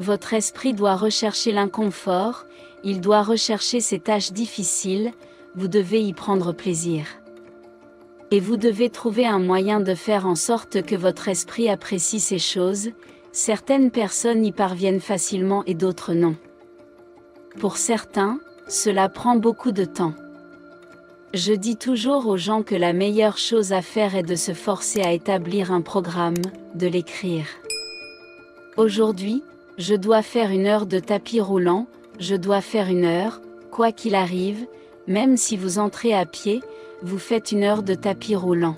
Votre esprit doit rechercher l'inconfort, il doit rechercher ces tâches difficiles, vous devez y prendre plaisir. Et vous devez trouver un moyen de faire en sorte que votre esprit apprécie ces choses. Certaines personnes y parviennent facilement et d'autres non. Pour certains, cela prend beaucoup de temps. Je dis toujours aux gens que la meilleure chose à faire est de se forcer à établir un programme, de l'écrire. Aujourd'hui, je dois faire 1 heure de tapis roulant, je dois faire 1 heure, quoi qu'il arrive, même si vous entrez à pied, vous faites 1 heure de tapis roulant.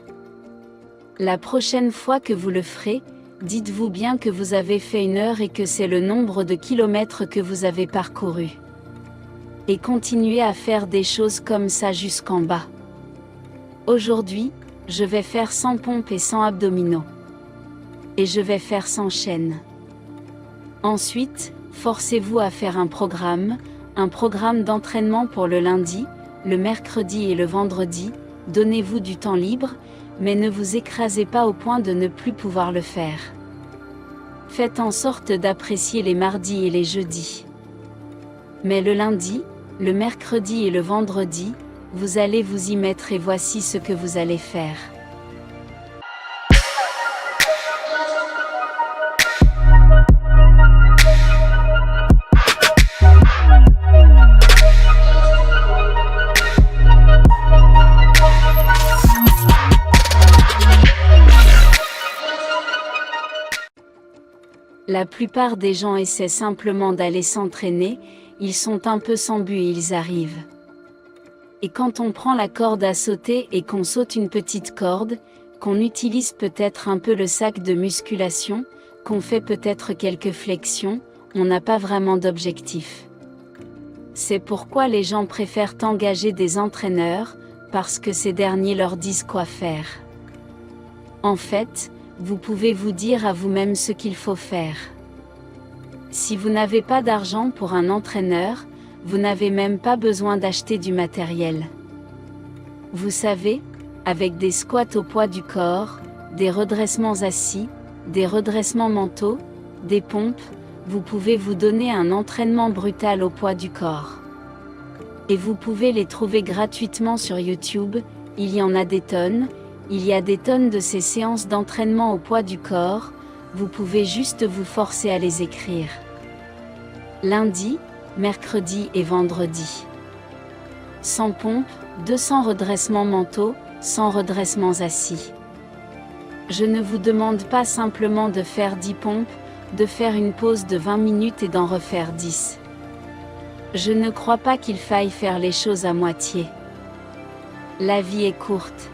La prochaine fois que vous le ferez, dites-vous bien que vous avez fait 1 heure et que c'est le nombre de kilomètres que vous avez parcouru. Et continuez à faire des choses comme ça jusqu'en bas. Aujourd'hui, je vais faire 100 pompes et 100 abdominaux. Et je vais faire 100 chaînes. Ensuite, forcez-vous à faire un programme d'entraînement pour le lundi, le mercredi et le vendredi. Donnez-vous du temps libre, mais ne vous écrasez pas au point de ne plus pouvoir le faire. Faites en sorte d'apprécier les mardis et les jeudis. Mais le lundi, le mercredi et le vendredi, vous allez vous y mettre et voici ce que vous allez faire. La plupart des gens essaient simplement d'aller s'entraîner, ils sont un peu sans but et ils arrivent. Et quand on prend la corde à sauter et qu'on saute une petite corde, qu'on utilise peut-être un peu le sac de musculation, qu'on fait peut-être quelques flexions, on n'a pas vraiment d'objectif. C'est pourquoi les gens préfèrent engager des entraîneurs, parce que ces derniers leur disent quoi faire. En fait, vous pouvez vous dire à vous-même ce qu'il faut faire. Si vous n'avez pas d'argent pour un entraîneur, vous n'avez même pas besoin d'acheter du matériel. Vous savez, avec des squats au poids du corps, des redressements assis, des redressements mentaux, des pompes, vous pouvez vous donner un entraînement brutal au poids du corps. Et vous pouvez les trouver gratuitement sur YouTube, il y en a des tonnes. Il y a des tonnes de ces séances d'entraînement au poids du corps, vous pouvez juste vous forcer à les écrire. Lundi, mercredi et vendredi. 100 pompes, 200 redressements mentaux, 100 redressements assis. Je ne vous demande pas simplement de faire 10 pompes, de faire une pause de 20 minutes et d'en refaire 10. Je ne crois pas qu'il faille faire les choses à moitié. La vie est courte.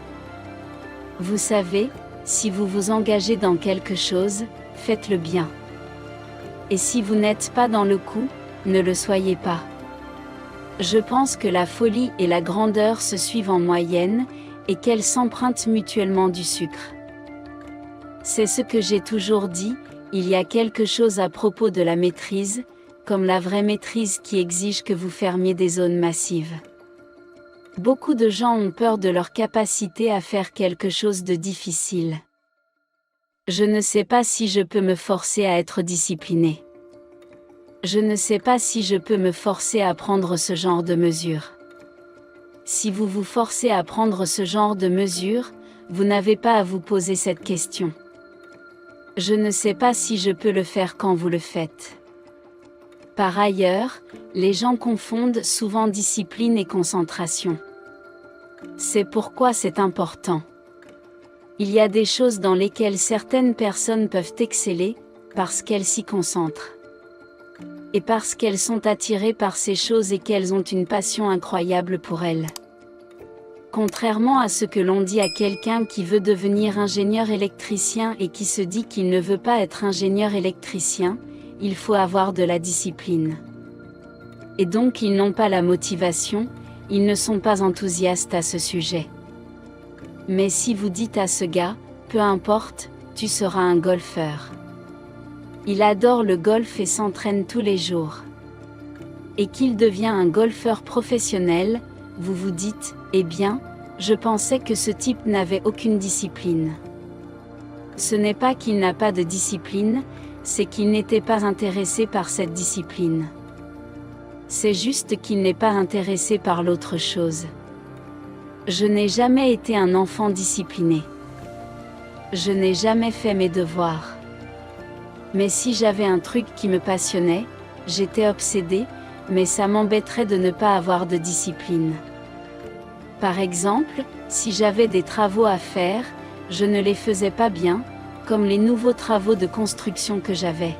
Vous savez, si vous vous engagez dans quelque chose, faites-le bien. Et si vous n'êtes pas dans le coup, ne le soyez pas. Je pense que la folie et la grandeur se suivent en moyenne, et qu'elles s'empruntent mutuellement du sucre. C'est ce que j'ai toujours dit, il y a quelque chose à propos de la maîtrise, comme la vraie maîtrise qui exige que vous fermiez des zones massives. Beaucoup de gens ont peur de leur capacité à faire quelque chose de difficile. Je ne sais pas si je peux me forcer à être discipliné. Je ne sais pas si je peux me forcer à prendre ce genre de mesures. Si vous vous forcez à prendre ce genre de mesures, vous n'avez pas à vous poser cette question. Je ne sais pas si je peux le faire quand vous le faites. Par ailleurs, les gens confondent souvent discipline et concentration. C'est pourquoi c'est important. Il y a des choses dans lesquelles certaines personnes peuvent exceller, parce qu'elles s'y concentrent. Et parce qu'elles sont attirées par ces choses et qu'elles ont une passion incroyable pour elles. Contrairement à ce que l'on dit à quelqu'un qui veut devenir ingénieur électricien et qui se dit qu'il ne veut pas être ingénieur électricien, il faut avoir de la discipline. Et donc ils n'ont pas la motivation, ils ne sont pas enthousiastes à ce sujet. Mais si vous dites à ce gars, peu importe, tu seras un golfeur. Il adore le golf et s'entraîne tous les jours. Et qu'il devient un golfeur professionnel, vous vous dites, eh bien, je pensais que ce type n'avait aucune discipline. Ce n'est pas qu'il n'a pas de discipline, c'est qu'il n'était pas intéressé par cette discipline. C'est juste qu'il n'est pas intéressé par l'autre chose. Je n'ai jamais été un enfant discipliné. Je n'ai jamais fait mes devoirs. Mais si j'avais un truc qui me passionnait, j'étais obsédée, mais ça m'embêterait de ne pas avoir de discipline. Par exemple, si j'avais des travaux à faire, je ne les faisais pas bien, comme les nouveaux travaux de construction que j'avais.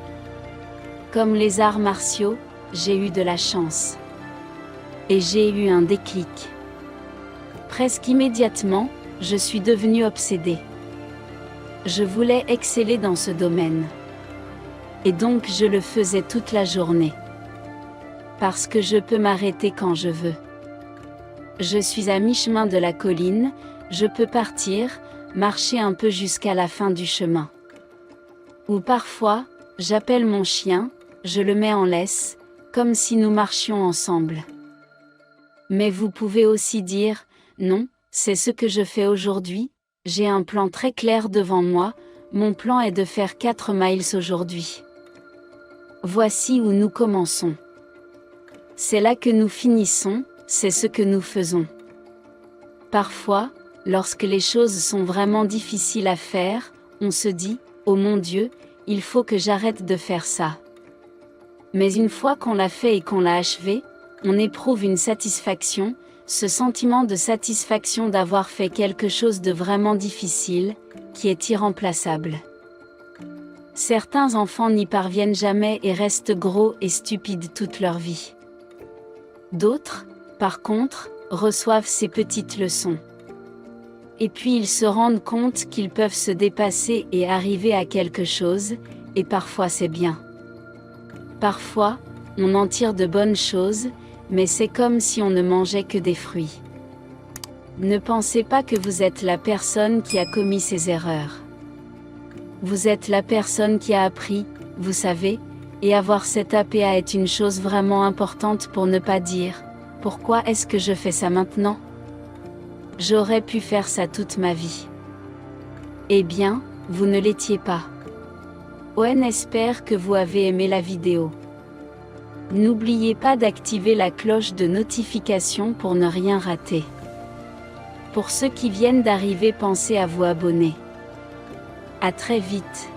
Comme les arts martiaux, j'ai eu de la chance. Et j'ai eu un déclic. Presque immédiatement, je suis devenue obsédée. Je voulais exceller dans ce domaine. Et donc je le faisais toute la journée. Parce que je peux m'arrêter quand je veux. Je suis à mi-chemin de la colline, je peux partir, marcher un peu jusqu'à la fin du chemin. Ou parfois, j'appelle mon chien, je le mets en laisse, comme si nous marchions ensemble. Mais vous pouvez aussi dire, non, c'est ce que je fais aujourd'hui, j'ai un plan très clair devant moi, mon plan est de faire 4 miles aujourd'hui. Voici où nous commençons. C'est là que nous finissons, c'est ce que nous faisons. Parfois, lorsque les choses sont vraiment difficiles à faire, on se dit, oh mon Dieu, il faut que j'arrête de faire ça. Mais une fois qu'on l'a fait et qu'on l'a achevé, on éprouve une satisfaction, ce sentiment de satisfaction d'avoir fait quelque chose de vraiment difficile, qui est irremplaçable. Certains enfants n'y parviennent jamais et restent gros et stupides toute leur vie. D'autres, par contre, reçoivent ces petites leçons. Et puis ils se rendent compte qu'ils peuvent se dépasser et arriver à quelque chose, et parfois c'est bien. Parfois, on en tire de bonnes choses, mais c'est comme si on ne mangeait que des fruits. Ne pensez pas que vous êtes la personne qui a commis ces erreurs. Vous êtes la personne qui a appris, vous savez, et avoir cette APA est une chose vraiment importante pour ne pas dire « Pourquoi est-ce que je fais ça maintenant ? J'aurais pu faire ça toute ma vie. » Eh bien, vous ne l'étiez pas. On espère que vous avez aimé la vidéo. N'oubliez pas d'activer la cloche de notification pour ne rien rater. Pour ceux qui viennent d'arriver, pensez à vous abonner. À très vite.